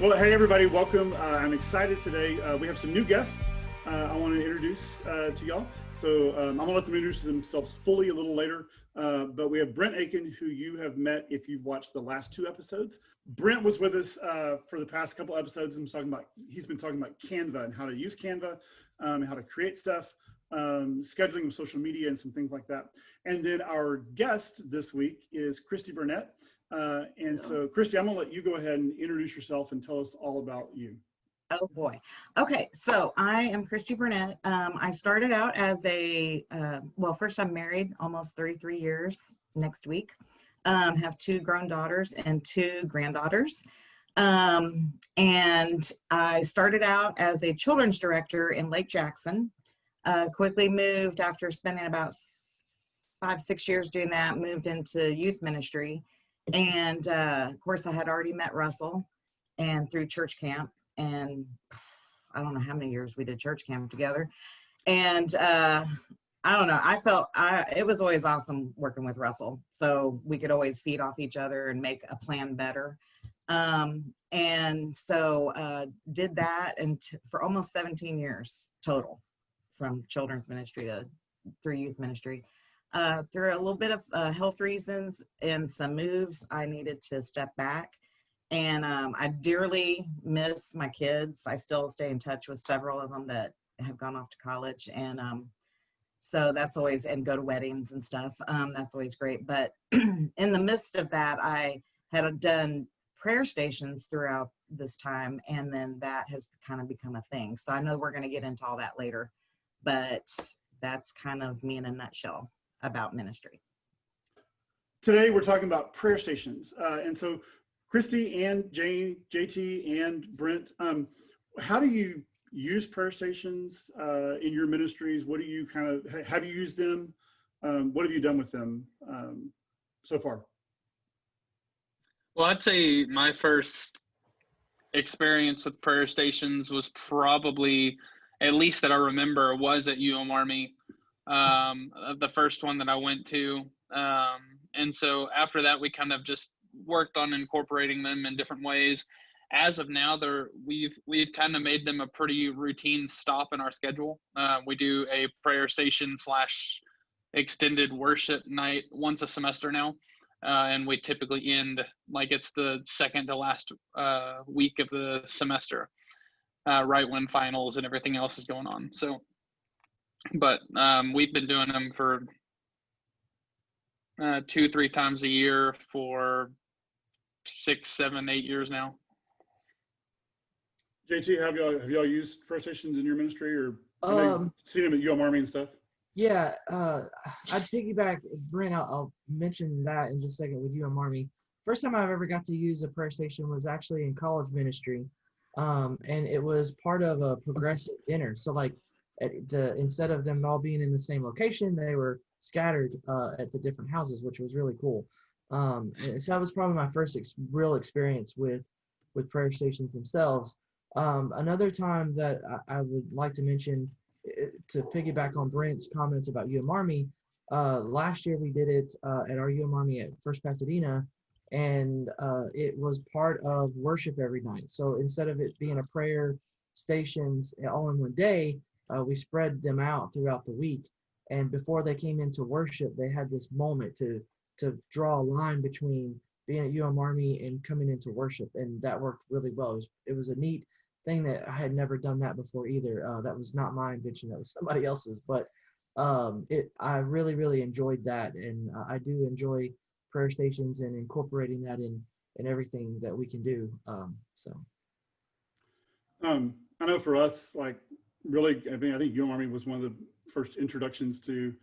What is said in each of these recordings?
Well, hey everybody, welcome. I'm excited today. We have some new guests I want to introduce to y'all. So I'm going to let them introduce themselves fully a little later. But we have Brent Aiken, who you have met if you've watched the last two episodes. Brent was with us for the past couple episodes and he's been talking about Canva and how to use Canva, and how to create stuff, scheduling of social media and some things like that. And then our guest this week is Christie Burnette. So Christie, I'm gonna let you go ahead and introduce yourself and tell us all about you. Oh boy. Okay, so I am Christie Burnette. I started out as well, first I'm married almost 33 years next week. Have two grown daughters and two granddaughters. And I started out as a children's director in Lake Jackson. Quickly moved after spending about 5-6 years doing that, moved into youth ministry. And of course, I had already met Russell and through church camp. And I don't know how many years we did church camp together. And I don't know, I felt it was always awesome working with Russell. So we could always feed off each other and make a plan better. And so did that for almost 17 years total, from children's ministry through youth ministry. Through a little bit of health reasons and some moves, I needed to step back. And I dearly miss my kids. I still stay in touch with several of them that have gone off to college. And so that's always, and go to weddings and stuff. That's always great. But in the midst of that, I had done prayer stations throughout this time. And then that has kind of become a thing. So I know we're going to get into all that later. But that's kind of me in a nutshell about ministry. Today we're talking about prayer stations, and so Christie and JT and Brent, how do you use prayer stations in your ministries? What do you have you used them? What have you done with them so far? Well, I'd say my first experience with prayer stations was probably, at least that I remember, was at UMYLEAD. The first one that I went to. And so after that, we kind of just worked on incorporating them in different ways. As of now, we've kind of made them a pretty routine stop in our schedule. We do a prayer station / extended worship night once a semester now. And we typically end, like it's the second to last week of the semester, right when finals and everything else is going on. So, but we've been doing them for 2-3 times a year for 6, 7, 8 years now. JT, have y'all used prayer stations in your ministry, or seen them at UMYLEAD and stuff? Yeah, I'd piggyback, Brent. I'll mention that in just a second with UMYLEAD. First time I've ever got to use a prayer station was actually in college ministry, and it was part of a progressive dinner. So like, instead of them all being in the same location, they were scattered at the different houses, which was really cool. And so that was probably my first real experience with prayer stations themselves. Another time that I would like to mention, to piggyback on Brent's comments about UMYLEAD, last year we did it at our UMYLEAD at First Pasadena, and it was part of worship every night. So instead of it being a prayer stations all in one day, we spread them out throughout the week. And before they came into worship, they had this moment to draw a line between being at UMYLEAD and coming into worship. And that worked really well. It was a neat thing that I had never done that before either. That was not my invention. That was somebody else's. But I really, really enjoyed that. And I do enjoy prayer stations and incorporating that in everything that we can do. I know for us, like, really, I think UMYLEAD was one of the first introductions to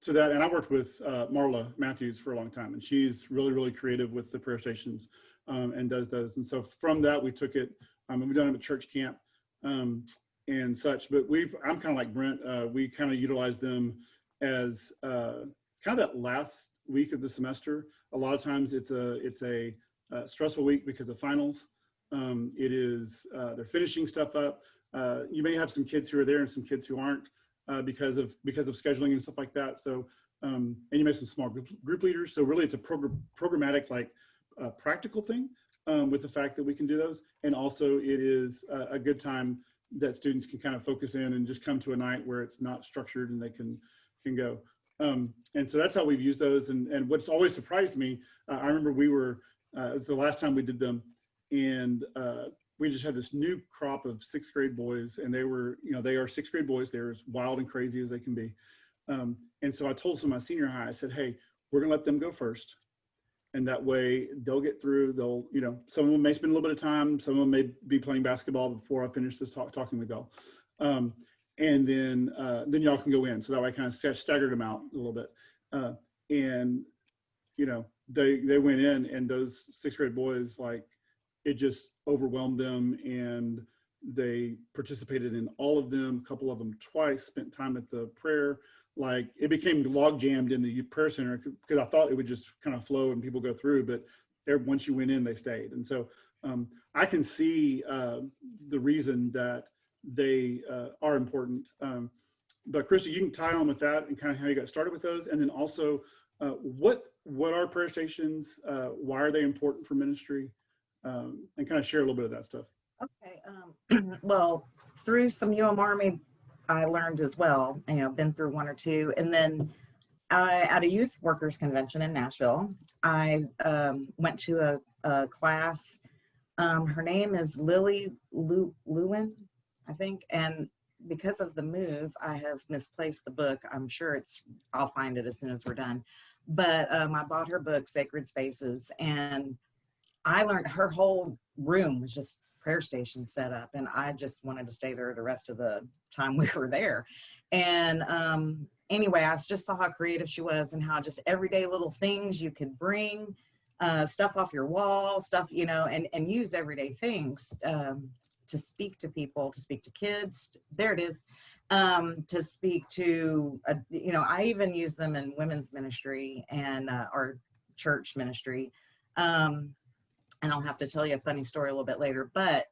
that. And I worked with Marla Matthews for a long time, and she's really, really creative with the prayer stations, and does those. And so from that, we took it, and we've done it at church camp and such. But I'm kind of like Brent. We kind of utilize them as kind of that last week of the semester. A lot of times it's a stressful week because of finals. They're finishing stuff up. You may have some kids who are there and some kids who aren't because of scheduling and stuff like that. So, and you may have some small group leaders. So really it's a programmatic, like practical thing with the fact that we can do those. And also it is a good time that students can kind of focus in and just come to a night where it's not structured and they can go. And so that's how we've used those. And what's always surprised me, I remember it was the last time we did them, and we just had this new crop of 6th grade boys, and they are 6th grade boys. They're as wild and crazy as they can be. And so I told some of my senior high, I said, hey, we're gonna let them go first. And that way they'll get through, some of them may spend a little bit of time, some of them may be playing basketball before I finish this talking with y'all. And then y'all can go in. So that way I kind of staggered them out a little bit. And they went in, and those 6th grade boys, like, it just overwhelmed them, and they participated in all of them, a couple of them twice, spent time at the prayer. Like, it became log jammed in the prayer center because I thought it would just kind of flow and people go through, but once you went in, they stayed. And so I can see the reason that they are important. But Christie, you can tie on with that and kind of how you got started with those. And then also what are prayer stations? Why are they important for ministry? And kind of share a little bit of that stuff. Okay. Well, through some Army, I learned as well, been through one or two. And then at a youth workers convention in Nashville, I went to a class. Her name is Lily Lewin, I think. And because of the move, I have misplaced the book. I'm sure I'll find it as soon as we're done. But I bought her book, Sacred Spaces, and I learned her whole room was just prayer station set up, and I just wanted to stay there the rest of the time we were there. And anyway, I just saw how creative she was and how just everyday little things you could bring, stuff off your wall, stuff, and use everyday things to speak to people, to speak to kids. There it is. To speak to, I even use them in women's ministry and our church ministry. And I'll have to tell you a funny story a little bit later, but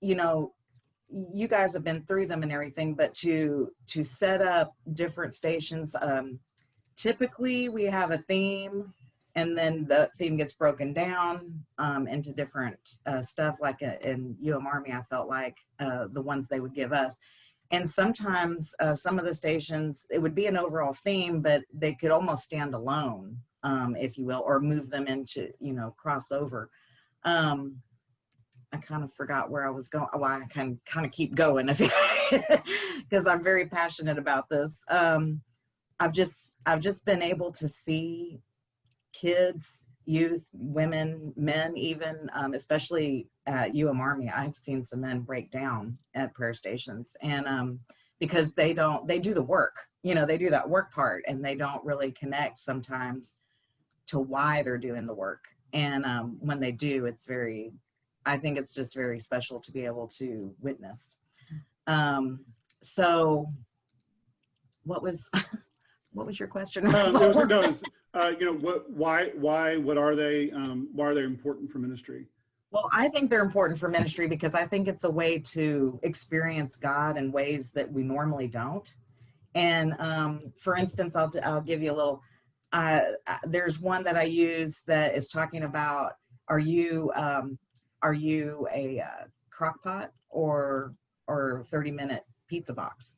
you guys have been through them and everything, but to set up different stations, typically we have a theme, and then the theme gets broken down into different stuff. Like in Army, I felt like the ones they would give us. And sometimes some of the stations, it would be an overall theme, but they could almost stand alone, if you will, or move them into, cross over. I kind of forgot where I was going. Well, I can kind of keep going because I'm very passionate about this. I've just been able to see kids, youth, women, men, even, especially at Army, I've seen some men break down at prayer stations, and because they do the work, they do that work part, and they don't really connect sometimes to why they're doing the work. And when they do, I think it's just very special to be able to witness. So what was your question? What are they important for ministry? Well, I think they're important for ministry because I think it's a way to experience God in ways that we normally don't. And for instance, I'll give you a little, there's one that I use that is talking about, are you a crock pot or 30-minute pizza box?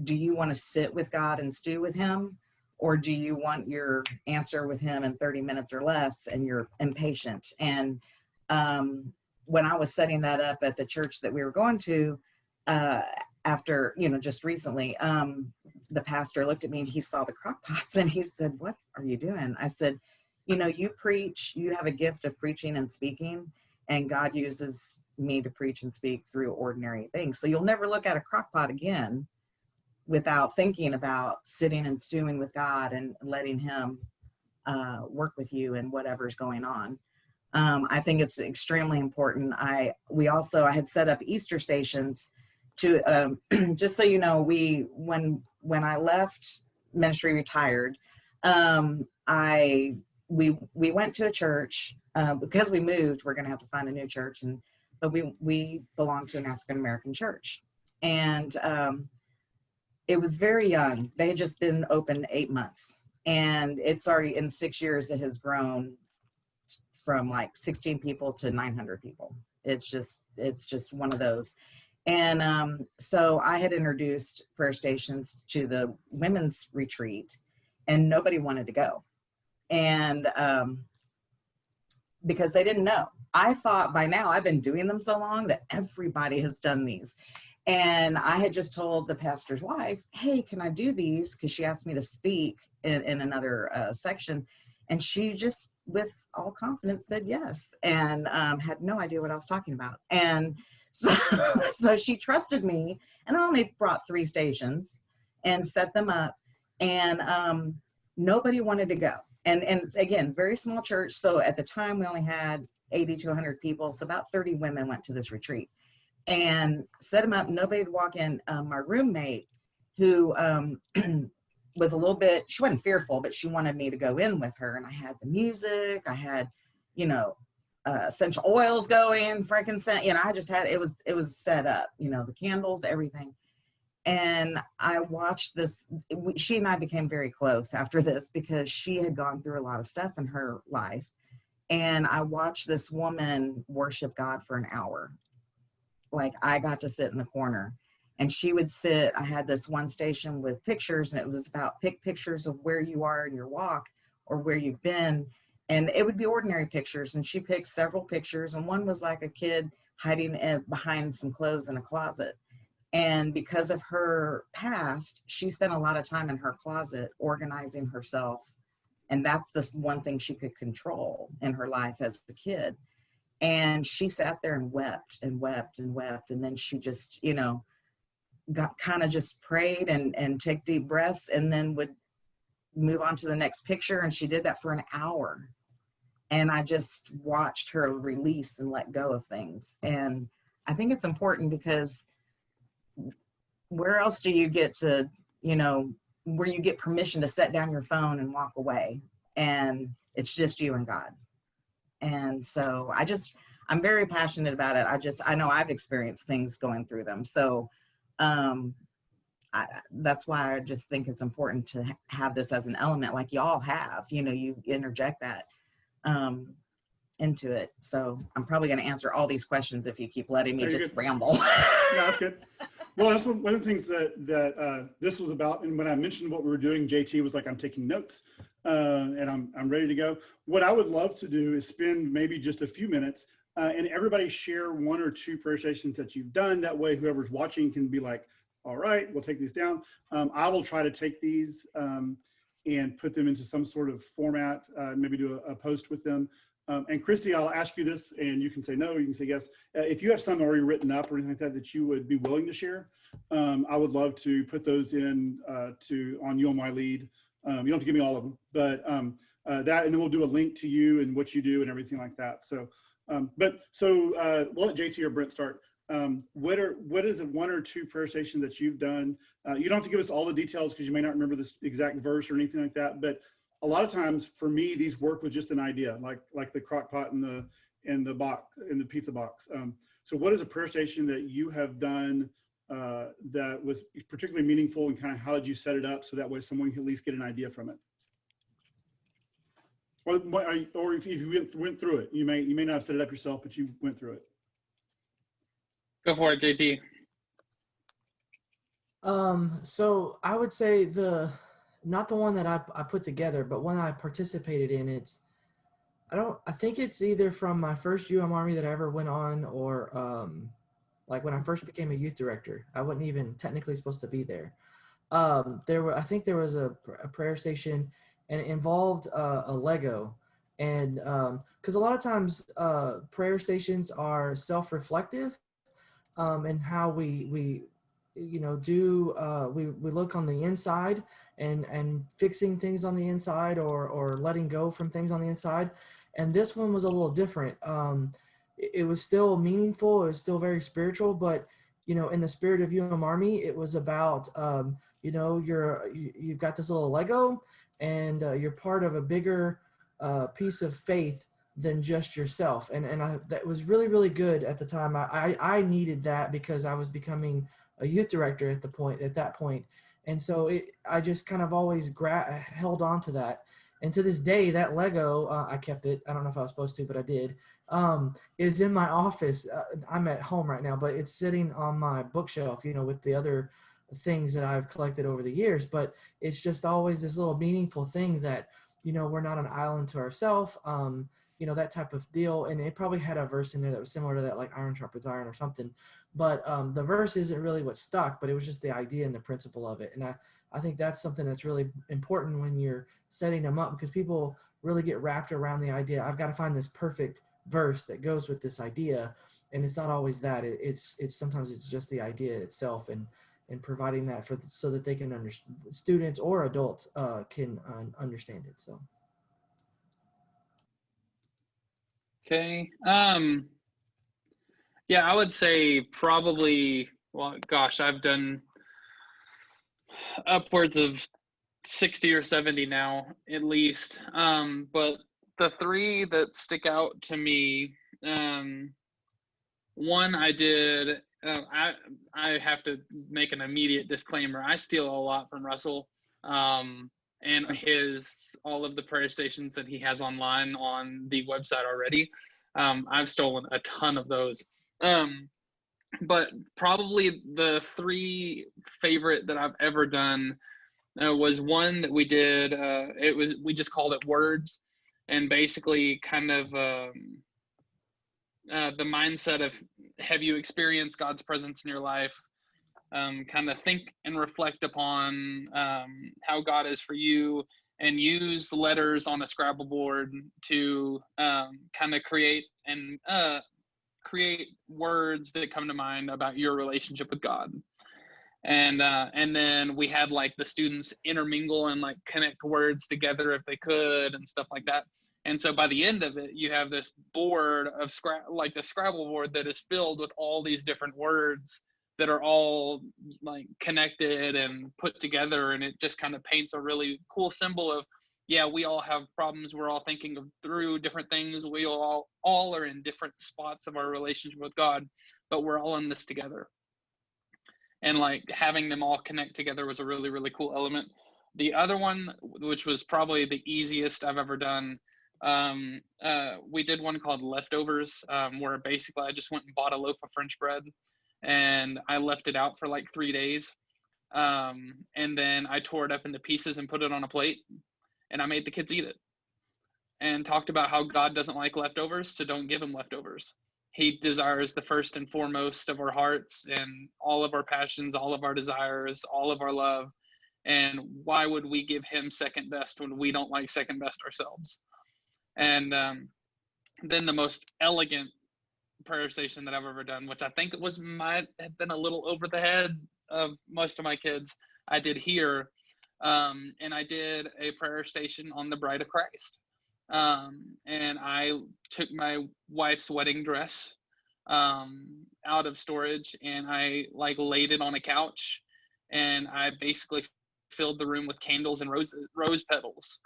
Do you want to sit with God and stew with him? Or do you want your answer with him in 30 minutes or less and you're impatient? And when I was setting that up at the church that we were going to, after, just recently, the pastor looked at me and he saw the crock pots and he said, "What are you doing?" I said, you preach, you have a gift of preaching and speaking, and God uses me to preach and speak through ordinary things. So you'll never look at a crock pot again without thinking about sitting and stewing with God and letting him work with you and whatever's going on. I think it's extremely important. I had set up Easter stations to, just so you know, when I left ministry, retired, we went to a church, because we moved, we're going to have to find a new church. But we belong to an African-American church, and it was very young. They had just been open 8 months, and it's already in 6 years, it has grown from like 16 people to 900 people. It's just one of those. And so I had introduced prayer stations to the women's retreat, and nobody wanted to go. And because they didn't know. I thought by now, I've been doing them so long that everybody has done these. And I had just told the pastor's wife, hey, can I do these? Because she asked me to speak in another section. And she just, with all confidence, said yes, and had no idea what I was talking about. And so she trusted me, and I only brought 3 stations and set them up, and nobody wanted to go. And again, very small church. So at the time we only had 80 to 100 people. So about 30 women went to this retreat, and set them up. Nobody would walk in. My roommate, who was a little bit, she wasn't fearful, but she wanted me to go in with her. And I had the music, I had, essential oils going, frankincense, I just had, it was set up, the candles, everything. And I watched this, she and I became very close after this because she had gone through a lot of stuff in her life. And I watched this woman worship God for an hour. Like, I got to sit in the corner, and she would sit. I had this one station with pictures, and it was about pick pictures of where you are in your walk or where you've been. And it would be ordinary pictures. And she picked several pictures. And one was like a kid hiding behind some clothes in a closet. And because of her past, she spent a lot of time in her closet organizing herself. And that's the one thing she could control in her life as a kid. And she sat there and wept and wept and wept. And then she just, got kind of just prayed and take deep breaths, and then would move on to the next picture. And she did that for an hour. And I just watched her release and let go of things. And I think it's important, because where else do you get to, where you get permission to set down your phone and walk away, and it's just you and God. And so I'm very passionate about it. I know I've experienced things going through them. So that's why I just think it's important to have this as an element, like y'all have, you interject that into it. So I'm probably going to answer all these questions if you keep letting me just ramble. No, that's good. Well, that's one of the things that this was about. And when I mentioned what we were doing, JT was like, I'm taking notes and I'm ready to go. What I would love to do is spend maybe just a few minutes and everybody share 1 or 2 prayer stations that you've done. That way, whoever's watching can be like, all right, we'll take these down. I will try to take these and put them into some sort of format, maybe do a post with them. And Christie, I'll ask you this, and you can say no, you can say yes. If you have some already written up or anything like that you would be willing to share, I would love to put those in on UMYLEAD. You don't have to give me all of them, but that, and then we'll do a link to you and what you do and everything like that. So, we'll let JT or Brent start. What is it, 1 or 2 prayer stations that you've done? You don't have to give us all the details because you may not remember this exact verse or anything like that, but a lot of times for me, these work with just an idea, like the crock pot and the box, in the pizza box. So what is a prayer station that you have done that was particularly meaningful, and kind of how did you set it up so that way someone can at least get an idea from it? Or if you went through it, you may not have set it up yourself, but you went through it. Go for it, JT. So I would say not the one that I put together, but one I participated in. I think it's either from my first Army that I ever went on, or like when I first became a youth director. I wasn't even technically supposed to be there. I think there was a prayer station, and it involved a Lego. And because a lot of times prayer stations are self-reflective, and how we look on the inside and fixing things on the inside, or letting go from things on the inside. And this one was a little different. It was still meaningful. It was still very spiritual, but in the spirit of Army, it was about you've got this little Lego, and you're part of a bigger piece of faith than just yourself. And that was really, really good at the time. I needed that because I was becoming a youth director at that point. And so I just kind of always held on to that. And to this day, that Lego, I kept it. I don't know if I was supposed to, but I did. Is in my office. I'm at home right now, but it's sitting on my bookshelf, with the other things that I've collected over the years. But it's just always this little meaningful thing that, we're not an island to ourselves, that type of deal. And it probably had a verse in there that was similar to that, like iron sharpens iron or something. But the verse isn't really what stuck, but it was just the idea and the principle of it. And I think that's something that's really important when you're setting them up, because people really get wrapped around the idea. I've got to find this perfect verse that goes with this idea. And it's not always that. It's sometimes it's just the idea itself, and providing that so that they can understand, students or adults can understand it. So. Okay. Yeah, I would say probably, well, gosh, I've done upwards of 60 or 70 now, at least. But the three that stick out to me, one I did, I have to make an immediate disclaimer. I steal a lot from Russell. And all of the prayer stations that he has online on the website already. I've stolen a ton of those. But probably the three favorite that I've ever done was one that we did. We just called it Words, and basically kind of the mindset of, have you experienced God's presence in your life? Kind of think and reflect upon how God is for you, and use the letters on a Scrabble board to kind of create words that come to mind about your relationship with God. And then we had like the students intermingle and like connect words together if they could and stuff like that. And so by the end of it, you have this board of like the Scrabble board that is filled with all these different words that are all like connected and put together. And it just kind of paints a really cool symbol of, yeah, we all have problems. We're all thinking through different things. We all are in different spots of our relationship with God, but we're all in this together. And like having them all connect together was a really, really cool element. The other one, which was probably the easiest I've ever done, we did one called Leftovers, where basically I just went and bought a loaf of French bread and I left it out for like 3 days. And then I tore it up into pieces and put it on a plate, and I made the kids eat it, and talked about how God doesn't like leftovers, so don't give him leftovers. He desires the first and foremost of our hearts and all of our passions, all of our desires, all of our love. And why would we give him second best when we don't like second best ourselves? And then the most elegant prayer station that I've ever done, which I think might have been a little over the head of most of my kids, I did here. And I did a prayer station on the Bride of Christ. And I took my wife's wedding dress out of storage, and I like laid it on a couch, and I basically filled the room with candles and rose petals,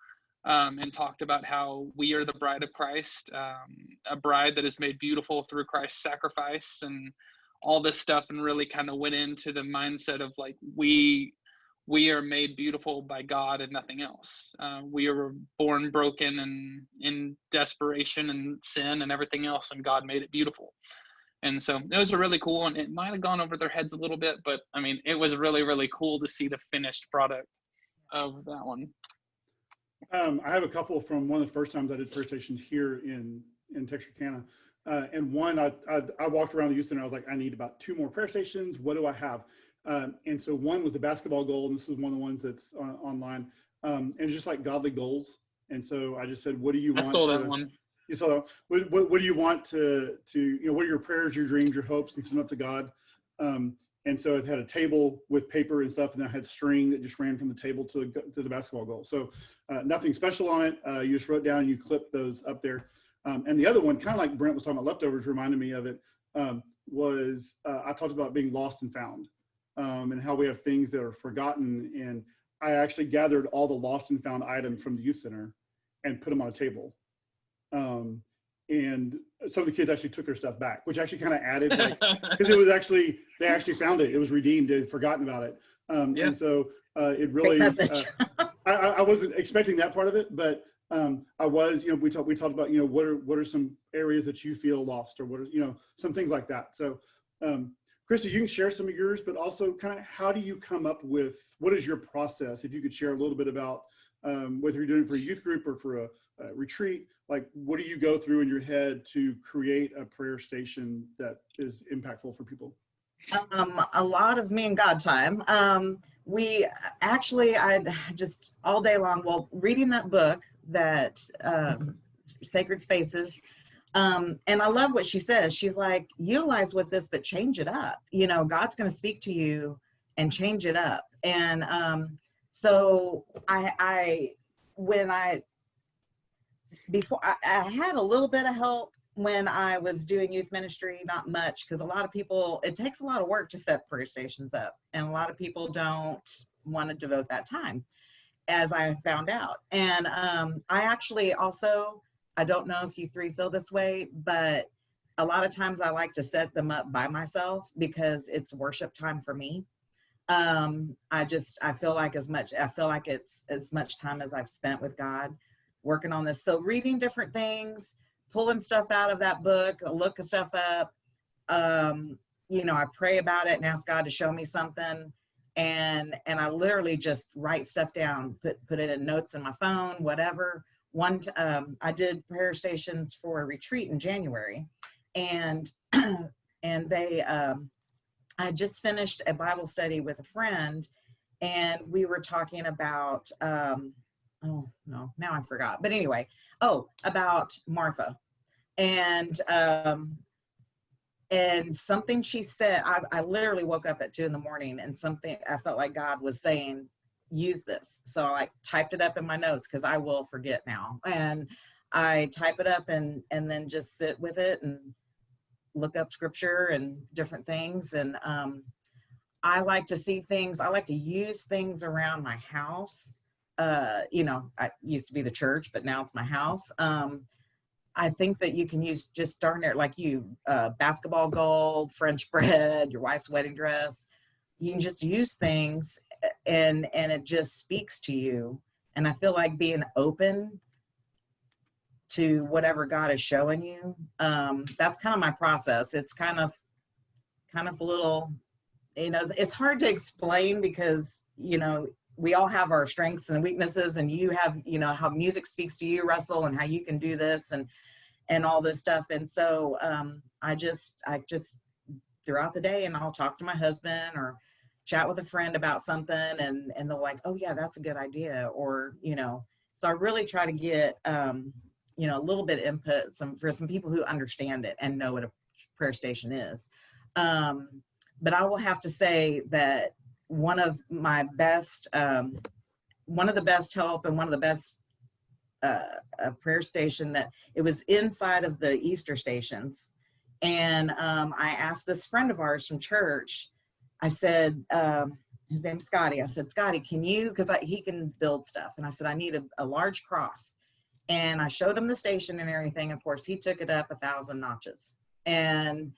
and talked about how we are the bride of Christ, a bride that is made beautiful through Christ's sacrifice and all this stuff, and really kind of went into the mindset of like, we are made beautiful by God and nothing else. We were born broken and in desperation and sin and everything else, and God made it beautiful. And so it was a really cool one. It might have gone over their heads a little bit, but I mean, it was really, really cool to see the finished product of that one. I have a couple from one of the first times I did prayer stations here in Texarkana. And one, I walked around the youth center. I was like, I need about 2 more prayer stations. What do I have? And so one was the basketball goal, and this is one of the ones that's online. And it's just like godly goals. And so I just said, what do you want? I stole that one. You saw that? What do you want to what are your prayers, your dreams, your hopes, and send up to God? And so it had a table with paper and stuff, and then I had string that just ran from the table to the basketball goal. So nothing special on it. You just wrote down and you clipped those up there. And the other one, kind of like Brent was talking about leftovers, reminded me of it, was I talked about being lost and found, and how we have things that are forgotten. And I actually gathered all the lost and found items from the youth center and put them on a table. and some of the kids actually took their stuff back, which actually kind of added, like, because it was actually, they actually found it. It was redeemed. They'd forgotten about it. Yeah. And so it Great really, message. I wasn't expecting that part of it, but I was, we talked about, what are some areas that you feel lost, or what are, some things like that. So Christie, you can share some of yours, but also kind of how do you come up with, what is your process? If you could share a little bit about whether you're doing it for a youth group or for a retreat, like what do you go through in your head to create a prayer station that is impactful for people? A lot of me and God time. We actually, I just all day long, well, reading that book, that Sacred Spaces. And I love what she says. She's like, utilize with this, but change it up. God's going to speak to you and change it up. And so before I had a little bit of help when I was doing youth ministry, not much, because a lot of people, it takes a lot of work to set prayer stations up. And a lot of people don't want to devote that time, as I found out. And I actually also, I don't know if you three feel this way, but a lot of times I like to set them up by myself because it's worship time for me. I feel like it's as much time as I've spent with God working on this. So reading different things, pulling stuff out of that book, look stuff up. I pray about it and ask God to show me something. And I literally just write stuff down, put it in notes in my phone, whatever. I did prayer stations for a retreat in January, and I just finished a Bible study with a friend, and we were talking about, oh no, now I forgot. But anyway, about Martha, and something she said, I literally woke up at 2 a.m. and something, I felt like God was saying, use this. So I typed it up in my notes because I will forget now. And I type it up and then just sit with it and look up scripture and different things. And I like to see things, I like to use things around my house. I used to be the church, but now it's my house. I think that you can use just darn near like basketball goal, French bread, your wife's wedding dress. You can just use things and it just speaks to you. And I feel like being open to whatever God is showing you. That's kind of my process. It's kind of a little, it's hard to explain because, we all have our strengths and weaknesses, and you have, how music speaks to you, Russell, and how you can do this and all this stuff. And so I just throughout the day, and I'll talk to my husband or chat with a friend about something, and they're like, oh yeah, that's a good idea. Or, so I really try to get, a little bit of input for some people who understand it and know what a prayer station is. But I will have to say that one of the best help and one of the best prayer station, that it was inside of the Easter stations. And I asked this friend of ours from church, I said, his name's Scotty. I said, Scotty, can you, because he can build stuff. And I said, I need a large cross. And I showed him the station and everything. Of course, he took it up 1,000 notches. And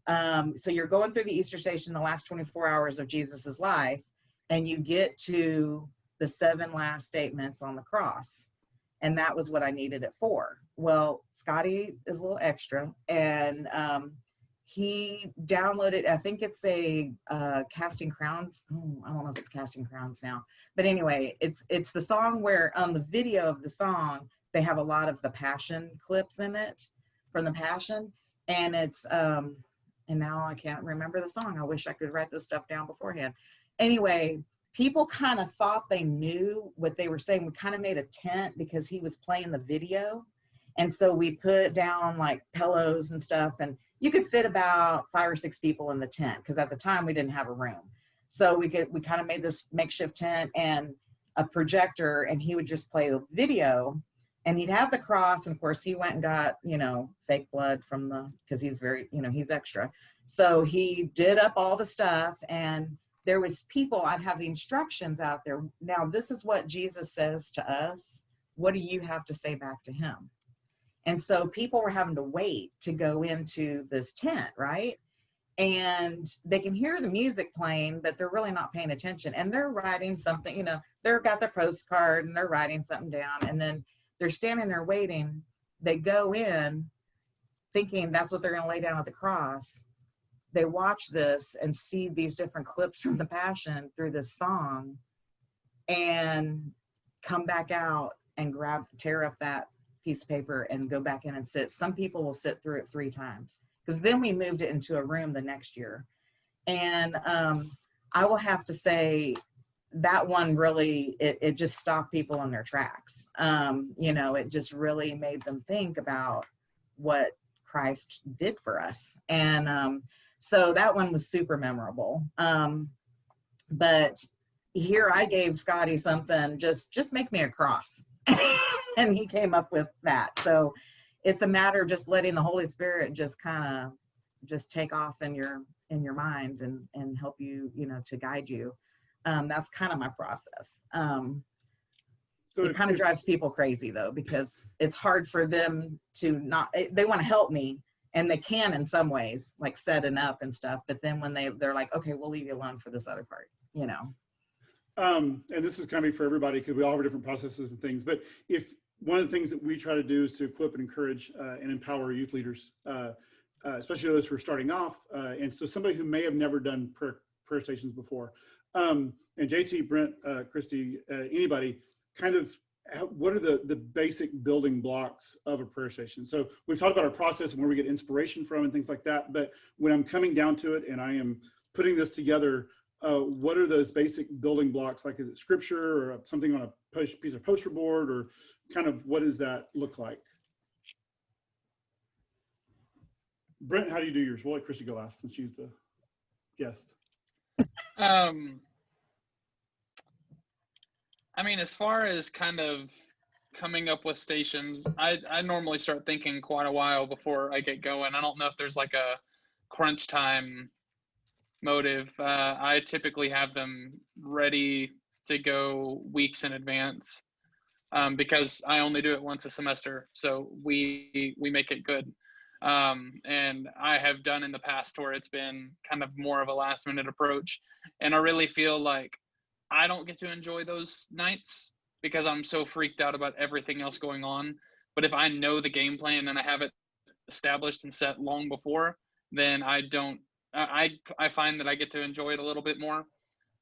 so you're going through the Easter station, the last 24 hours of Jesus's life, and you get to the 7 last statements on the cross. And that was what I needed it for. Well, Scotty is a little extra, and he downloaded, I think it's a Casting Crowns. I don't know if it's Casting Crowns now, but anyway, it's the song where on the video of the song, they have a lot of the Passion clips in it from the Passion. And it's, and now I can't remember the song. I wish I could write this stuff down beforehand. Anyway, people kind of thought they knew what they were saying. We kind of made a tent because he was playing the video. And so we put down like pillows and stuff, and you could fit about 5 or 6 people in the tent, because at the time we didn't have a room. So we kind of made this makeshift tent and a projector, and he would just play the video, and he'd have the cross. And of course he went and got, fake blood because he's very, he's extra. So he did up all the stuff, and there was people, I'd have the instructions out there. Now, this is what Jesus says to us. What do you have to say back to him? And so people were having to wait to go into this tent, right? And they can hear the music playing, but they're really not paying attention. And they're writing something, they've got their postcard and they're writing something down. And then they're standing there waiting. They go in thinking that's what they're going to lay down at the cross. They watch this and see these different clips from the Passion through this song and come back out and tear up that piece of paper and go back in and sit. Some people will sit through it 3 times, because then we moved it into a room the next year. And I will have to say that one really, it just stopped people in their tracks. It just really made them think about what Christ did for us. And so that one was super memorable. But here I gave Scotty something, just make me a cross. And he came up with that. So it's a matter of just letting the Holy Spirit just kind of just take off in your mind and help you, to guide you. That's kind of my process. So it kind of drives people crazy though, because it's hard for them to they want to help me, and they can in some ways, like setting up and stuff. But then when they're like, okay, we'll leave you alone for this other part, And this is kind of for everybody, because we all have different processes and things. But if one of the things that we try to do is to equip and encourage and empower youth leaders, especially those who are starting off. And so somebody who may have never done prayer stations before, and JT, Brent, Christie, anybody, kind of, what are the basic building blocks of a prayer station? So we've talked about our process and where we get inspiration from and things like that. But when I'm coming down to it and I am putting this together, what are those basic building blocks? Like, is it scripture or something on a piece of poster board, or kind of what does that look like? Brent, how do you do yours? We'll let Christy go last since she's the guest. As far as kind of coming up with stations, I normally start thinking quite a while before I get going. I don't know if there's like a crunch time motive. I typically have them ready to go weeks in advance, because I only do it once a semester, so we make it good. And I have done in the past where it's been kind of more of a last minute approach, and I really feel like I don't get to enjoy those nights because I'm so freaked out about everything else going on. But if I know the game plan and I have it established and set long before, then I find that I get to enjoy it a little bit more.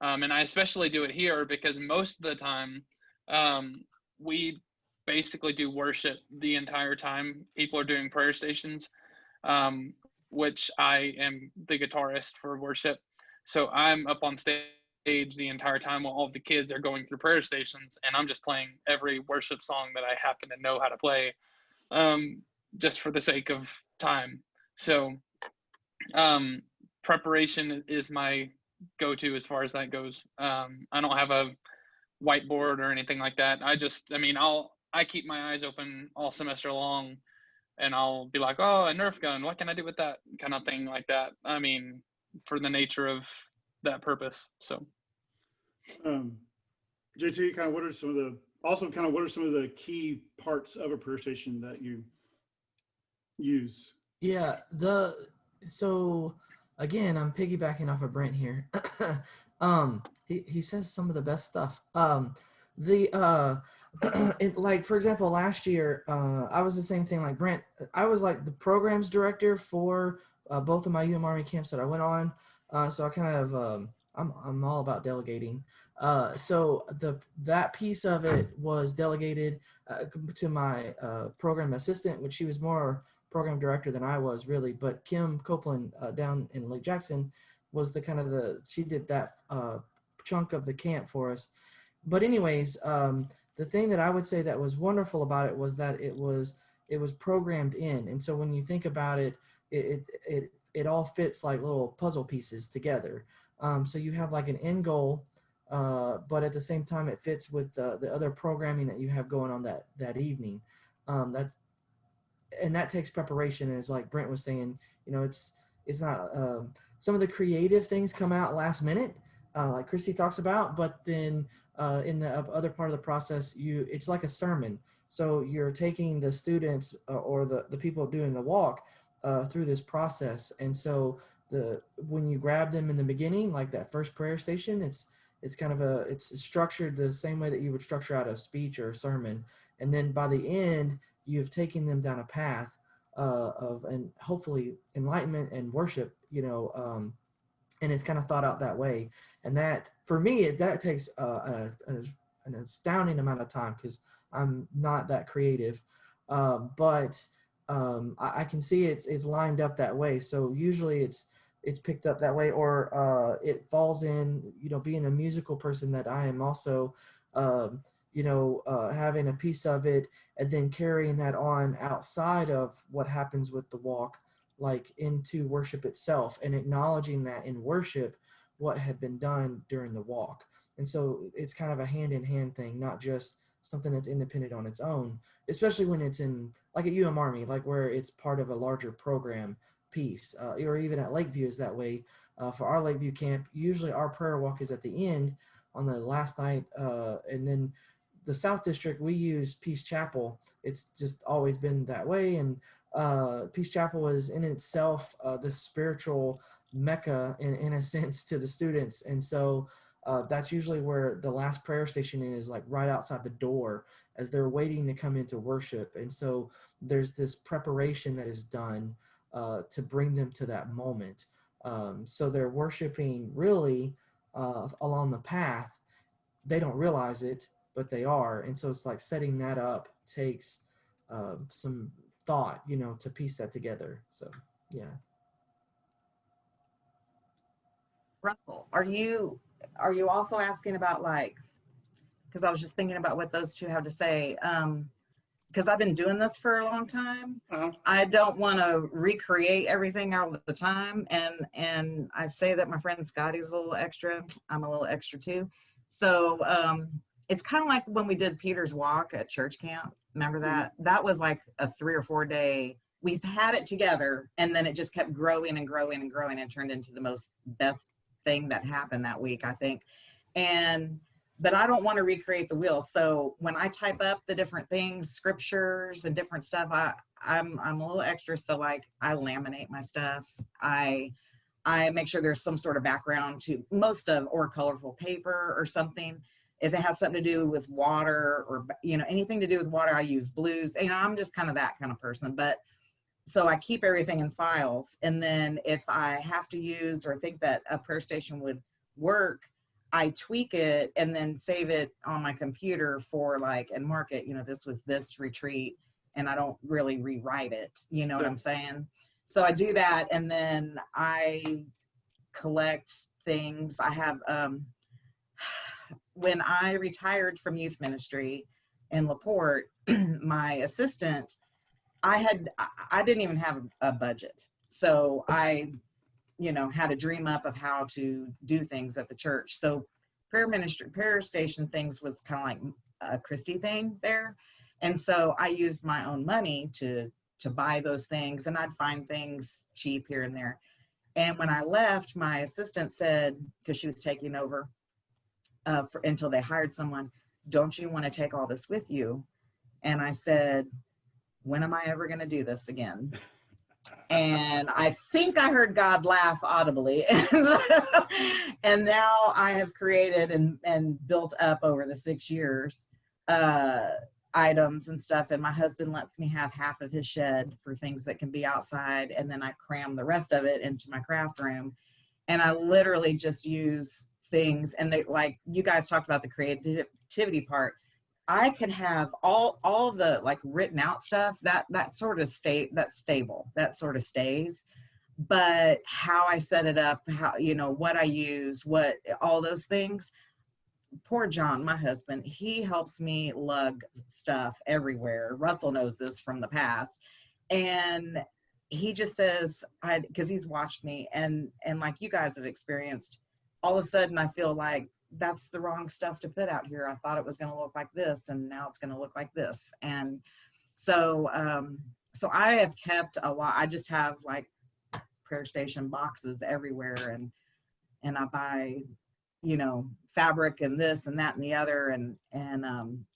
And I especially do it here because most of the time we basically do worship the entire time people are doing prayer stations, which I am the guitarist for worship. So I'm up on stage the entire time while all of the kids are going through prayer stations, and I'm just playing every worship song that I happen to know how to play, just for the sake of time. So preparation is my go-to as far as that goes. I don't have a whiteboard or anything like that. I keep my eyes open all semester long, and I'll be like, oh, a Nerf gun, what can I do with that, kind of thing like that. For the nature of that purpose. So JT, kind of what are some of the key parts of a prayer station that you use? Yeah, so again, I'm piggybacking off of Brent here. He says some of the best stuff. Like, for example, last year, I was the same thing like Brent. I was like the programs director for both of my UM camps that I went on. So I kind of, I'm all about delegating. So that piece of it was delegated to my program assistant, which she was more program director than I was really, but Kim Copeland down in Lake Jackson was she did that chunk of the camp for us. But anyways, the thing that I would say that was wonderful about it was that it was programmed in. And so when you think about it, it all fits like little puzzle pieces together. So you have like an end goal, but at the same time, it fits with the other programming that you have going on that evening. And that takes preparation. And it's like Brent was saying, it's not, some of the creative things come out last minute, like Christy talks about, but then in the other part of the process, it's like a sermon. So you're taking the students or the people doing the walk through this process. And so when you grab them in the beginning, like that first prayer station, it's kind of it's structured the same way that you would structure out a speech or a sermon. And then by the end, you've taken them down a path of, and hopefully enlightenment and worship, and it's kind of thought out that way. And that, for me, that takes an astounding amount of time because I'm not that creative. But I can see it's lined up that way. So usually it's picked up that way, or it falls in, being a musical person that I am also, having a piece of it and then carrying that on outside of what happens with the walk, like into worship itself, and acknowledging that in worship, what had been done during the walk. And so it's kind of a hand-in-hand thing, not just something that's independent on its own, especially when it's in, like at UMArmy, like where it's part of a larger program piece, or even at Lakeview is that way. For our Lakeview camp, usually our prayer walk is at the end on the last night, and then the South District, we use Peace Chapel. It's just always been that way. And Peace Chapel is in itself the spiritual mecca in a sense to the students. And so that's usually where the last prayer station is, like right outside the door as they're waiting to come into worship. And so there's this preparation that is done to bring them to that moment. So they're worshiping really along the path. They don't realize it, but they are. And so it's like setting that up takes some thought, to piece that together. So, yeah. Russell, are you also asking about, like, because I was just thinking about what those two have to say. Because I've been doing this for a long time. I don't want to recreate everything all the time. And I say that my friend Scotty's a little extra. I'm a little extra too. So it's kind of like when we did Peter's Walk at church camp. Remember that? That was like a 3 or 4 day. We've had it together, and then it just kept growing and growing and growing and turned into the best thing that happened that week, I think. But I don't want to recreate the wheel. So when I type up the different things, scriptures and different stuff, I'm a little extra. So like I laminate my stuff. I make sure there's some sort of background to most of, or colorful paper or something. If it has something to do with water or, anything to do with water, I use blues. I'm just kind of that kind of person. But so I keep everything in files. And then if I have to use or think that a prayer station would work, I tweak it and then save it on my computer for and mark it, this was this retreat, and I don't really rewrite it. You know what I'm saying? So I do that, and then I collect things. I have, when I retired from youth ministry in LaPorte, my assistant, I didn't even have a budget. So I had a dream up of how to do things at the church. So prayer station things was kind of like a Christie thing there. And so I used my own money to buy those things, and I'd find things cheap here and there. And when I left, my assistant said, because she was taking over until they hired someone, don't you want to take all this with you? And I said, when am I ever going to do this again? And I think I heard God laugh audibly. And now I have created and built up over the 6 years items and stuff. And my husband lets me have half of his shed for things that can be outside. And then I cram the rest of it into my craft room. And I literally just use things. And they, like you guys talked about the creativity part. I could have all of the written out stuff that sort of that's stable, that sort of stays, but how I set it up, how, what I use, what, all those things. Poor John, my husband, he helps me lug stuff everywhere. Russell knows this from the past. And he just says, because he's watched me and like you guys have experienced, all of a sudden I feel like, that's the wrong stuff to put out here. I thought it was going to look like this, and now it's going to look like this. And so, so I have kept a lot. I just have prayer station boxes everywhere, and I buy, fabric and this and that and the other. And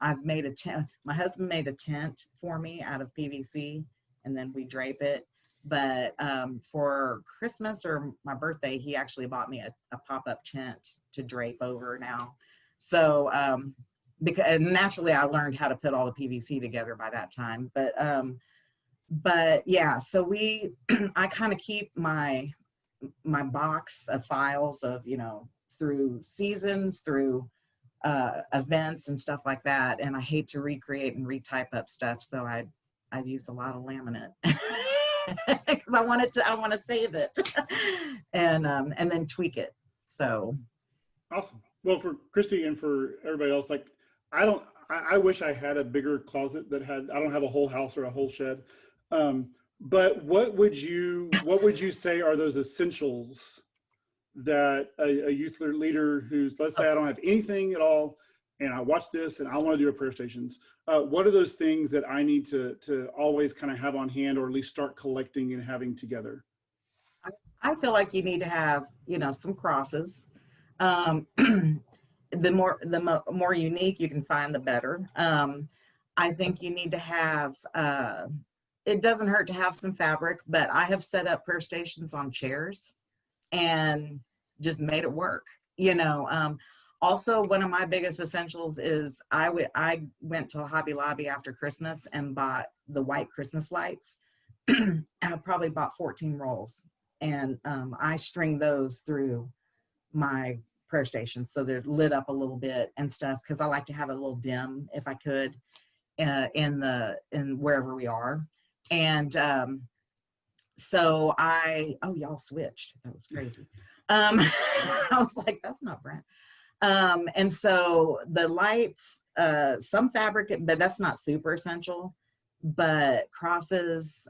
I've made a tent. My husband made a tent for me out of PVC, and then we drape it. But for Christmas or my birthday, he actually bought me a pop-up tent to drape over now. So because naturally I learned how to put all the PVC together by that time. But yeah, so I kind of keep my box of files of, through seasons, through events and stuff like that. And I hate to recreate and retype up stuff. So I've used a lot of laminate because I want to save it and then tweak it. So. Awesome. Well, for Christie and for everybody else, like, I wish I had a bigger closet I don't have a whole house or a whole shed. But what would you say are those essentials that a youth leader who's, let's say I don't have anything at all and I watch this and I want to do a prayer stations, what are those things that I need to always kind of have on hand, or at least start collecting and having together? I feel like you need to have, some crosses. The more unique you can find, the better. I think you need to have, it doesn't hurt to have some fabric, but I have set up prayer stations on chairs and just made it work. Also, one of my biggest essentials is I went to Hobby Lobby after Christmas and bought the white Christmas lights. I probably bought 14 rolls, and I string those through my prayer stations so they're lit up a little bit and stuff, because I like to have it a little dim if I could in wherever we are. And so y'all switched. That was crazy. I was like, that's not Brent. And so the lights, some fabric, but that's not super essential, but crosses,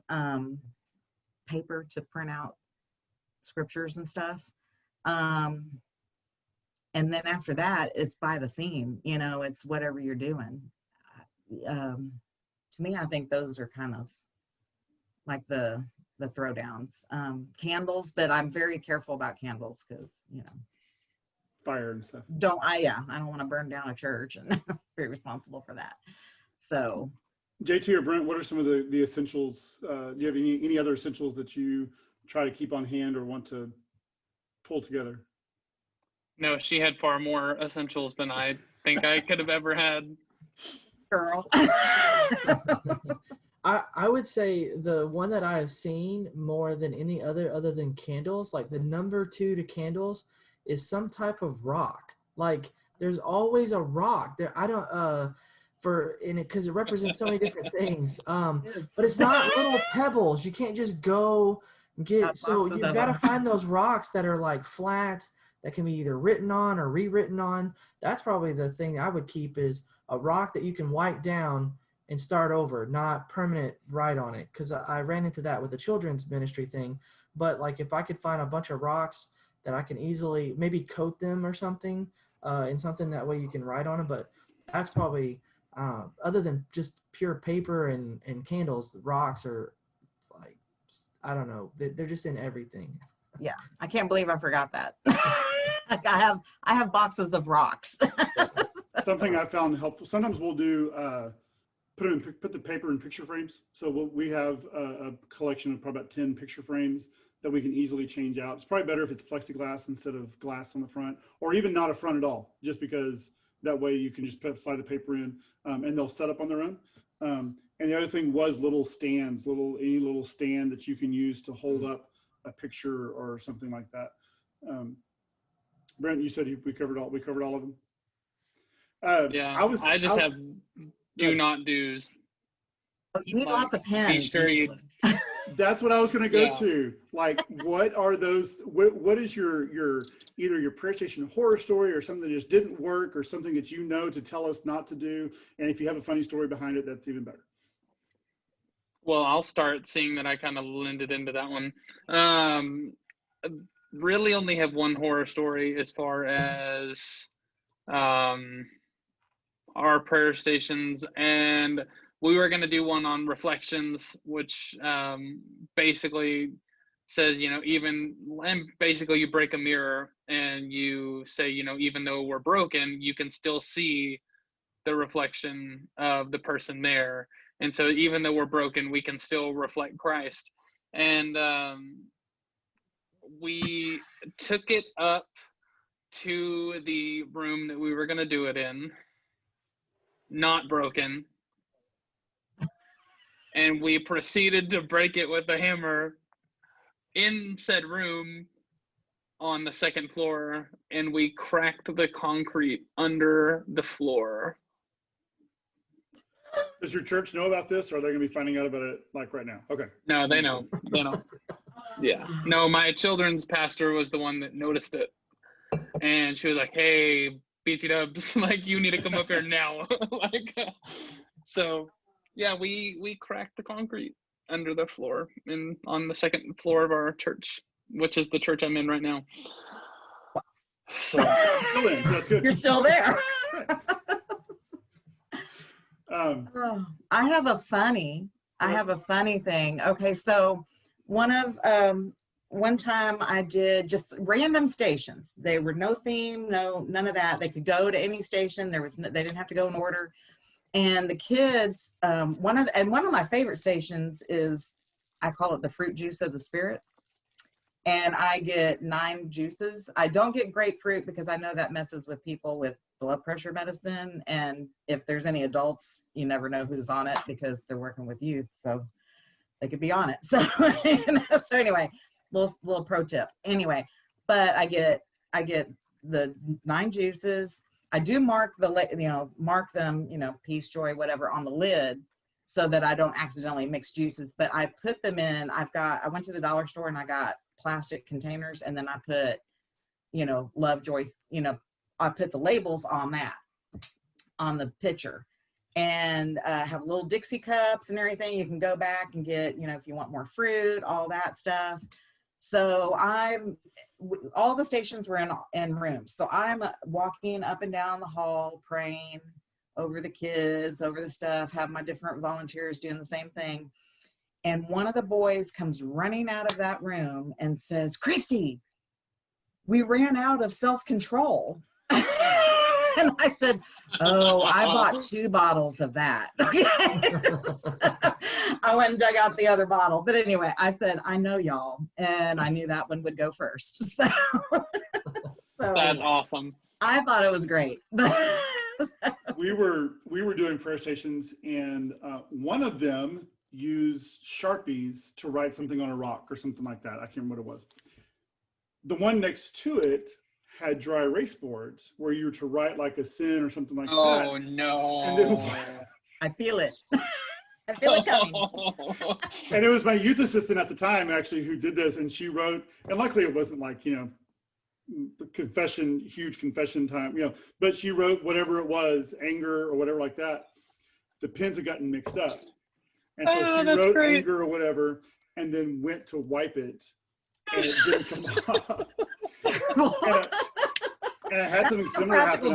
paper to print out scriptures and stuff. And then after that, it's by the theme, it's whatever you're doing. To me, I think those are kind of like the throwdowns. Candles, but I'm very careful about candles because, Fire and stuff. I don't want to burn down a church and be responsible for that. So JT or Brent, what are some of the essentials? Do you have any other essentials that you try to keep on hand or want to pull together? No, she had far more essentials than I think I could have ever had. Girl. I would say the one that I have seen more than any other than candles, like the number 2 to candles, is some type of rock. Like there's always a rock there. I don't because it represents so many different things. But it's not little pebbles. You can't just go get. So you've got to find those rocks that are like flat, that can be either written on or rewritten on. That's probably the thing I would keep, is a rock that you can wipe down and start over, not permanent write on it. Because I ran into that with the children's ministry thing. But like if I could find a bunch of rocks that I can easily maybe coat them or something in something, that way you can write on it. But that's probably, other than just pure paper and candles, the rocks are like, I don't know, they're just in everything. Yeah, I can't believe I forgot that. Like I have boxes of rocks. Something I found helpful. Sometimes we'll do put the paper in picture frames. So we have a collection of probably about 10 picture frames that we can easily change out. It's probably better if it's plexiglass instead of glass on the front, or even not a front at all, just because that way you can just slide the paper in and they'll set up on their own. And the other thing was little stands, any little stand that you can use to hold up a picture or something like that. Brent, you said we covered all of them. Yeah, I just have do not do's. You need lots of pens. Be sure you. That's what I was going to go Yeah. to. Like, what are those? What is your either your prayer station horror story or something that just didn't work, or something that to tell us not to do? And if you have a funny story behind it, that's even better. Well, I'll start, seeing that I kind of lended into that one. Really only have one horror story as far as our prayer stations, and we were going to do one on reflections, which basically says, and basically you break a mirror and you say, even though we're broken, you can still see the reflection of the person there. And so even though we're broken, we can still reflect Christ. And we took it up to the room that we were going to do it in, not broken. And we proceeded to break it with a hammer in said room on the second floor, and we cracked the concrete under the floor. Does your church know about this, or are they going to be finding out about it like right now? Okay. No, they know. They know. Yeah. No, my children's pastor was the one that noticed it. And she was like, hey, BT Dubs, like, you need to come up here now. So, yeah, we cracked the concrete under the floor and on the second floor of our church, which is the church I'm in right now. So Still in, so that's good. You're still there. I have a funny thing. Okay, so one time I did just random stations. They were no theme, none of that. They could go to any station. They didn't have to go in order. And the kids, one of my favorite stations is, I call it the fruit juice of the spirit. And I get 9 juices. I don't get grapefruit because I know that messes with people with blood pressure medicine. And if there's any adults, you never know who's on it because they're working with youth. So they could be on it. So, so anyway, little pro tip. Anyway, but I get the 9 juices. I do mark them, peace, joy, whatever on the lid so that I don't accidentally mix juices, but I put them in, I went to the dollar store and I got plastic containers, and then I put, love, joy, I put the labels on that, on the pitcher, and have little Dixie cups and everything. You can go back and get, if you want more fruit, all that stuff. So all the stations were in rooms. So I'm walking up and down the hall, praying over the kids, over the stuff, have my different volunteers doing the same thing. And one of the boys comes running out of that room and says, Christie, we ran out of self-control. And I said, oh, I bought 2 bottles of that. I went and dug out the other bottle. But anyway, I said, I know y'all. And I knew that one would go first. So that's awesome. I thought it was great. We were doing prayer stations, and one of them used Sharpies to write something on a rock or something like that. I can't remember what it was. The one next to it had dry erase boards where you were to write like a sin or something like that. Oh no. And then, I feel it. I feel it coming. And it was my youth assistant at the time actually who did this, and she wrote, and luckily it wasn't like, huge confession time, but she wrote whatever it was, anger or whatever like that. The pens had gotten mixed up. And so she wrote great. anger or whatever, and then went to wipe it, and it didn't come off. And I had something similar happen.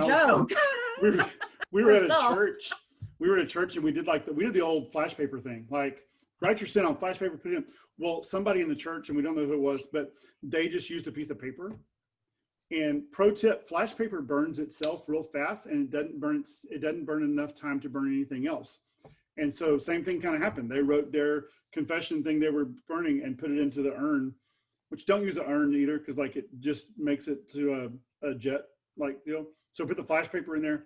We were at a church. We were at a church, and we did the old flash paper thing, like write your sin on flash paper, put it in. Well, somebody in the church, and we don't know who it was, but they just used a piece of paper. And pro tip, flash paper burns itself real fast, and it doesn't burn enough time to burn anything else. And so same thing kind of happened. They wrote their confession thing they were burning and put it into the urn, which don't use an urn either, because like it just makes it to a jet like deal. So put the flash paper in there.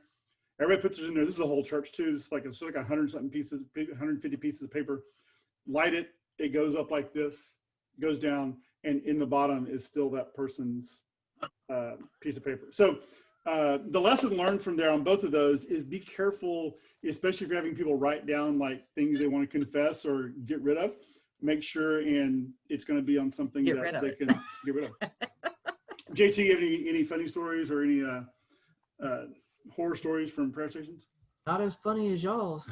Everybody puts it in there. This is the whole church too. It's like 100-something pieces, 150 pieces of paper. Light it. It goes up like this, goes down, and in the bottom is still that person's piece of paper. So the lesson learned from there on both of those is be careful, especially if you're having people write down like things they want to confess or get rid of. Make sure, and it's going to be on something that they can get rid of. JT, you have any funny stories or any horror stories from prayer stations? Not as funny as y'all's.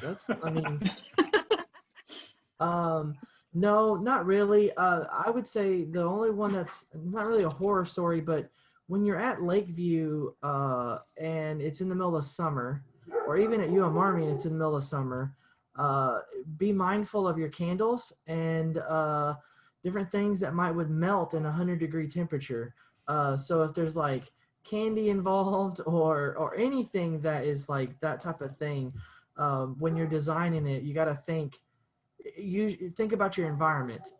No, not really. I would say the only one that's not really a horror story, but when you're at Lakeview and it's in the middle of summer, or even at UMYLEAD and it's in the middle of summer, be mindful of your candles. And different things that would melt in 100-degree temperature. So if there's like candy involved or anything that is like that type of thing, when you're designing it, you got to think about your environment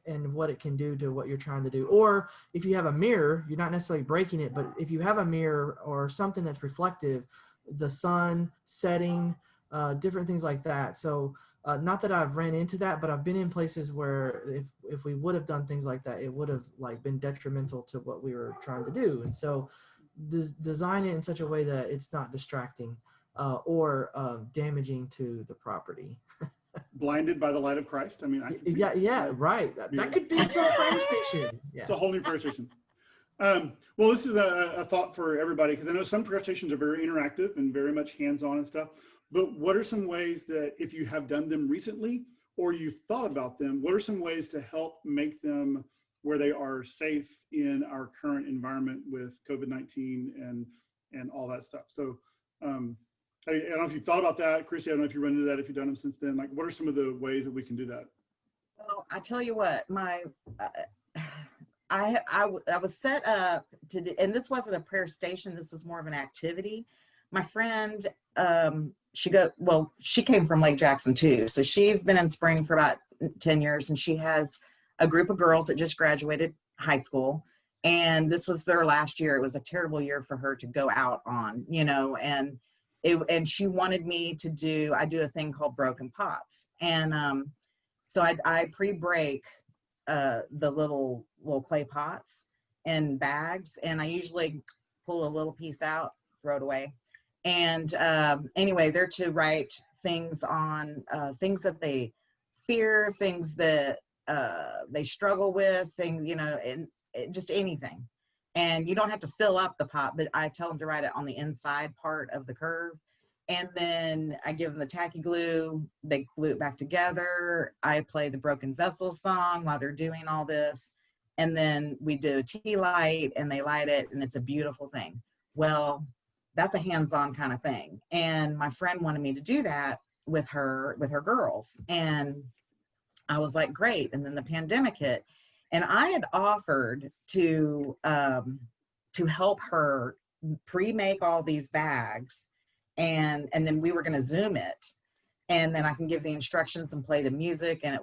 and what it can do to what you're trying to do. Or if you have a mirror, you're not necessarily breaking it, but if you have a mirror or something that's reflective, the sun setting, different things like that. So not that I've ran into that, but I've been in places where if we would have done things like that, it would have like been detrimental to what we were trying to do. And so design it in such a way that it's not distracting or damaging to the property. Blinded by the light of Christ. I mean, I can see Right. That could be its own prayer station. Yeah. It's a whole new prayer station. Well, this is a thought for everybody, because I know some prayer stations are very interactive and very much hands-on and stuff. But what are some ways that, if you have done them recently or you've thought about them, what are some ways to help make them where they are safe in our current environment with COVID-19 and all that stuff? So I don't know if you've thought about that, Christie. I don't know if you run into that, if you've done them since then. Like, what are some of the ways that we can do that? Well, I tell you what, I was set up to, and this wasn't a prayer station. This was more of an activity. My friend, she came from Lake Jackson too. So she's been in Spring for about 10 years, and she has a group of girls that just graduated high school. And this was their last year. It was a terrible year for her to go out on, and she wanted me to do a thing called broken pots. And so I pre-break the little clay pots in bags, and I usually pull a little piece out, throw it away. And anyway, they're to write things on things that they fear, things that they struggle with, things, and just anything. And you don't have to fill up the pot, but I tell them to write it on the inside part of the curve. And then I give them the tacky glue, they glue it back together. I play the Broken Vessel song while they're doing all this. And then we do a tea light and they light it, and it's a beautiful thing. Well, that's a hands-on kind of thing. And my friend wanted me to do that with her girls. And I was like, great. And then the pandemic hit. And I had offered to help her pre-make all these bags, and then we were going to Zoom it, and then I can give the instructions and play the music. And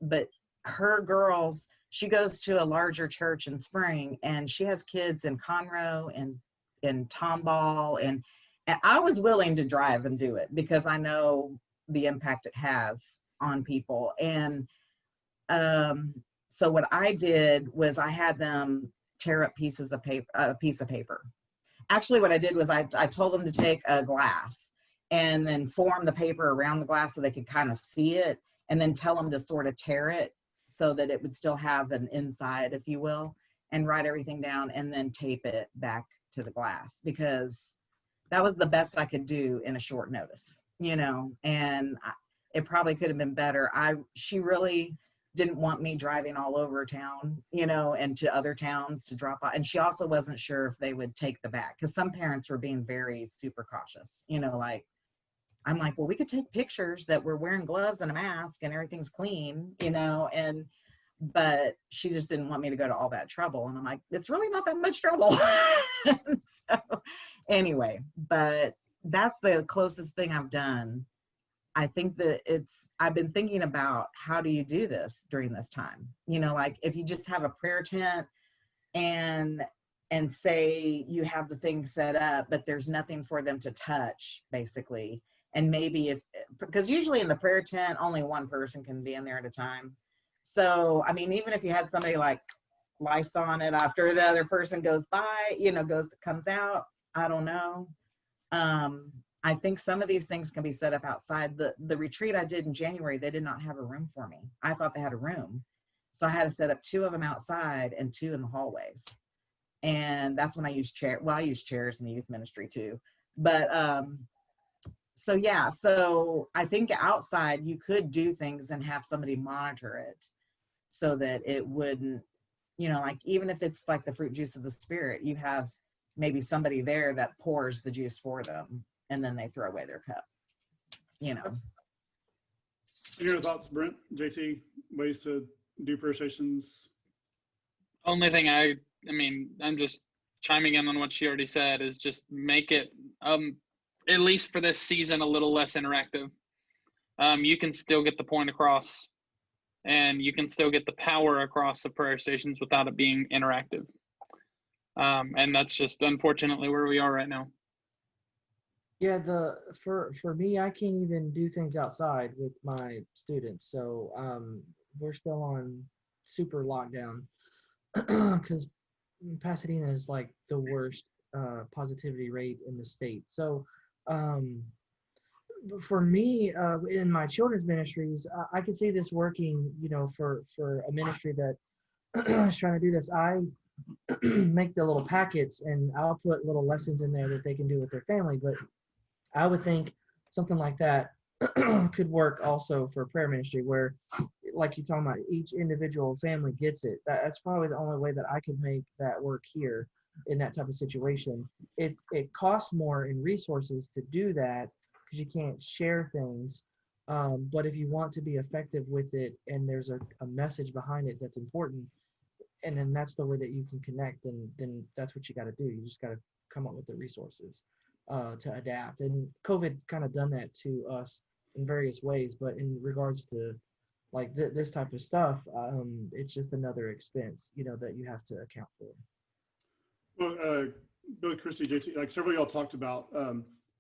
but her girls, she goes to a larger church in Spring, and she has kids in Conroe and in Tomball, and I was willing to drive and do it because I know the impact it has on people. And so what I did was I had them tear up a piece of paper. Actually, what I did was I told them to take a glass and then form the paper around the glass so they could kind of see it, and then tell them to sort of tear it so that it would still have an inside, if you will, and write everything down and then tape it back to the glass, because that was the best I could do in a short notice, and it probably could have been better. She really didn't want me driving all over town, and to other towns to drop off. And she also wasn't sure if they would take the bag, because some parents were being very super cautious, I'm like, well, we could take pictures that we're wearing gloves and a mask and everything's clean, but she just didn't want me to go to all that trouble. And I'm like, it's really not that much trouble. So anyway, but that's the closest thing I've done. I think that I've been thinking about, how do you do this during this time? Like if you just have a prayer tent and say you have the thing set up, but there's nothing for them to touch, basically. And maybe because usually in the prayer tent, only one person can be in there at a time. So, I mean, even if you had somebody like lice on it after the other person goes by, comes out, I don't know. I think some of these things can be set up outside. The retreat I did in January, they did not have a room for me. I thought they had a room. So I had to set up 2 of them outside and 2 in the hallways. And that's when I used chairs. Well, I use chairs in the youth ministry too. But so I think outside you could do things and have somebody monitor it so that it wouldn't, like even if it's like the fruit juice of the Spirit, you have maybe somebody there that pours the juice for them, and then they throw away their cup, Any other thoughts, Brent, JT, ways to do prayer stations? Only thing I mean, I'm just chiming in on what she already said, is just make it, at least for this season, a little less interactive. You can still get the point across, and you can still get the power across the prayer stations without it being interactive. And that's just unfortunately where we are right now. Yeah, for me, I can't even do things outside with my students. So we're still on super lockdown because Pasadena is like the worst positivity rate in the state. So for me, in my children's ministries, I could see this working, for a ministry that is trying to do this. I make the little packets and I'll put little lessons in there that they can do with their family. But I would think something like that could work also for prayer ministry, where, like you're talking about, each individual family gets it. That's probably the only way that I could make that work here in that type of situation. It costs more in resources to do that because you can't share things. But if you want to be effective with it and there's a message behind it that's important, and then that's the way that you can connect, then that's what you got to do. You just got to come up with the resources to adapt. And COVID's kind of done that to us in various ways, but in regards to like this type of stuff, it's just another expense, that you have to account for. Well, Billy, Christie, JT, like several of y'all talked about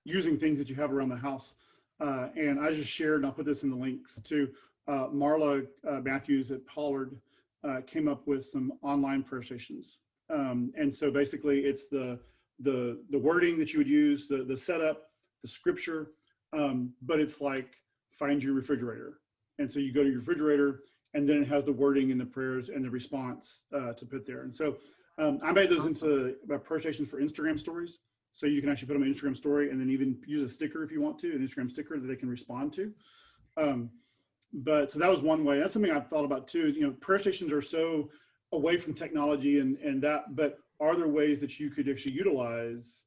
using things that you have around the house. And I just shared, and I'll put this in the links too, Marla Matthews at Pollard came up with some online prayer stations. And so basically it's the wording that you would use, the setup, the scripture, but it's like find your refrigerator. And so you go to your refrigerator, and then it has the wording and the prayers and the response to put there. And so I made those into prayer stations for Instagram stories. So you can actually put them in an Instagram story, and then even use a sticker if you want to, an Instagram sticker that they can respond to. But so that was one way. That's something I've thought about too. Prayer stations are so away from technology and that, but are there ways that you could actually utilize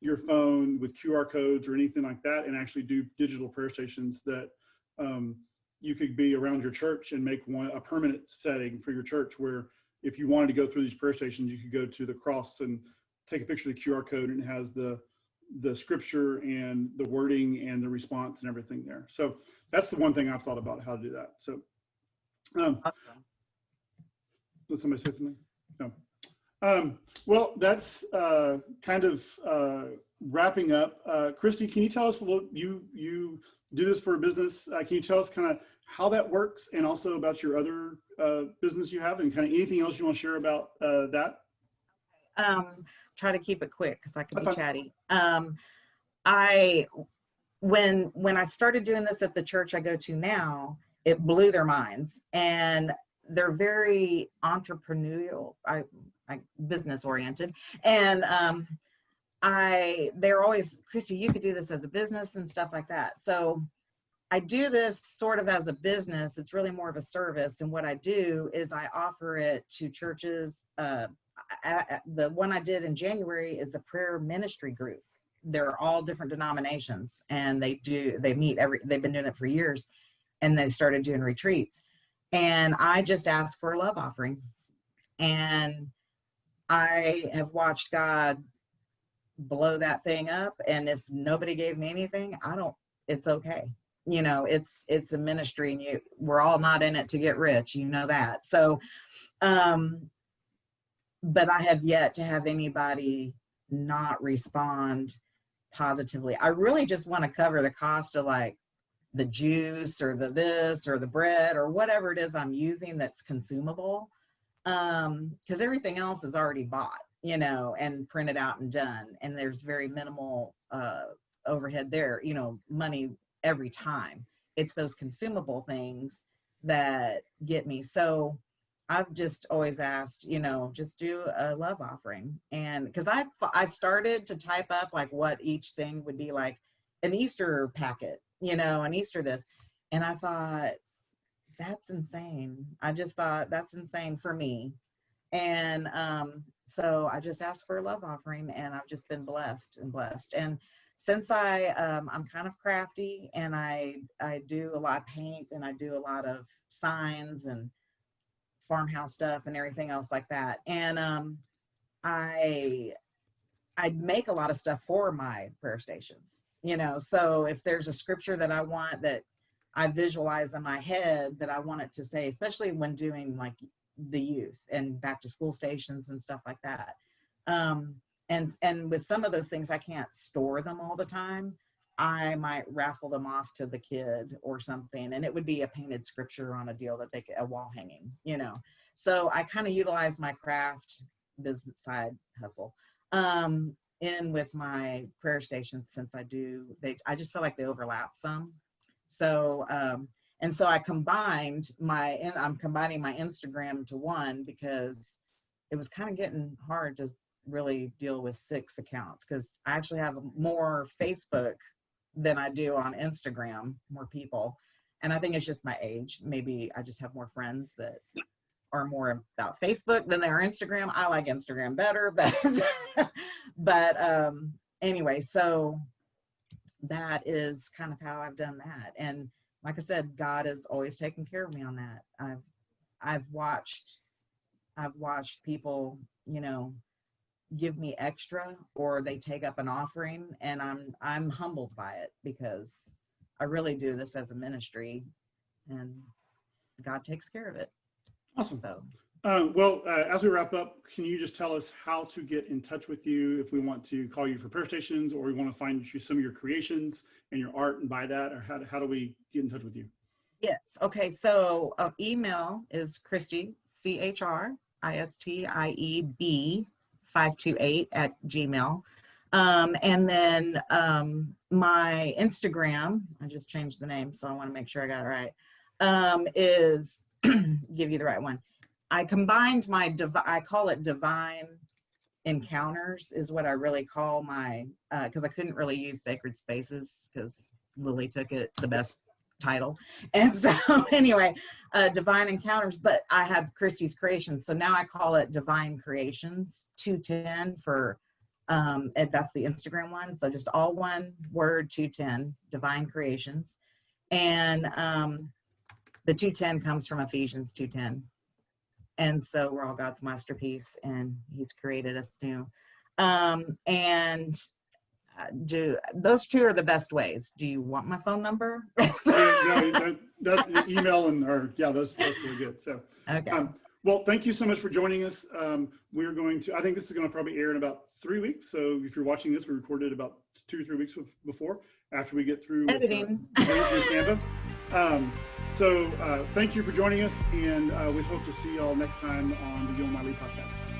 your phone with QR codes or anything like that and actually do digital prayer stations that you could be around your church and make one a permanent setting for your church, where if you wanted to go through these prayer stations, you could go to the cross and take a picture of the QR code, and it has the scripture and the wording and the response and everything there. So that's the one thing I've thought about how to do that. So did somebody say something? No. Well, that's kind of wrapping up. Christie, can you tell us a little, you do this for a business. Can you tell us kind of how that works, and also about your other business you have, and kind of anything else you want to share about that? Try to keep it quick because I could be That's chatty. When I started doing this at the church I go to now, it blew their minds, and they're very entrepreneurial, business oriented, and they're always, Christie, you could do this as a business and stuff like that. So I do this sort of as a business. It's really more of a service, and what I do is I offer it to churches. The one I did in January is a prayer ministry group. They're all different denominations, and they've been doing it for years, and they started doing retreats. And I just asked for a love offering, and I have watched God blow that thing up. And if nobody gave me anything, it's okay. It's a ministry, and we're all not in it to get rich, that. So, but I have yet to have anybody not respond positively. I really just want to cover the cost of like the juice or the this or the bread or whatever it is I'm using that's consumable, because everything else is already bought, and printed out and done, and there's very minimal overhead there, money every time. It's those consumable things that get me. So I've just always asked, just do a love offering. And because I started to type up like what each thing would be, like an Easter packet, an Easter this. And I thought, that's insane. I just thought that's insane for me. And so I just asked for a love offering, and I've just been blessed. And since I'm kind of crafty, and I do a lot of paint, and I do a lot of signs, and farmhouse stuff and everything else like that. And I make a lot of stuff for my prayer stations, so if there's a scripture that I want that I visualize in my head that I want it to say, especially when doing like the youth and back to school stations and stuff like that. And with some of those things, I can't store them all the time. I might raffle them off to the kid or something, and it would be a painted scripture on a deal that a wall hanging, So I kind of utilize my craft business side hustle in with my prayer stations, since I just feel like they overlap some. So and so I'm combining my Instagram to one, because it was kind of getting hard to really deal with 6 accounts, because I actually have more Facebook than I do on Instagram, more people. And I think it's just my age. Maybe I just have more friends that are more about Facebook than they are Instagram. I like Instagram better, but anyway, so that is kind of how I've done that. And like I said, God is always taking care of me on that. I've watched people, give me extra, or they take up an offering, and I'm humbled by it, because I really do this as a ministry, and God takes care of it. Awesome. So as we wrap up, can you just tell us how to get in touch with you if we want to call you for prayer stations, or we want to find you some of your creations and your art and buy that, or how do we get in touch with you? Yes. Okay. So email is Christie, CHRISTIEB528 @gmail. And then my Instagram, I just changed the name, so I want to make sure I got it right, is give you the right one. I combined I call it Divine Encounters, is what I really call my, because I couldn't really use Sacred Spaces, because Lily took it the best title. And so anyway, Divine Encounters, but I had Christie's Creations, so now I call it Divine Creations 210 for and that's the Instagram one. So just all one word, 210, Divine Creations. And the 210 comes from Ephesians 2:10. And so we're all God's masterpiece, and he's created us new. And those 2 are the best ways. Do you want my phone number? That email that's really good. So, okay. Well, thank you so much for joining us. I think this is going to probably air in about 3 weeks. So if you're watching this, we recorded about 2 or 3 weeks before, after we get through editing. Canva. So thank you for joining us, and we hope to see y'all next time on the UMYLEAD podcast.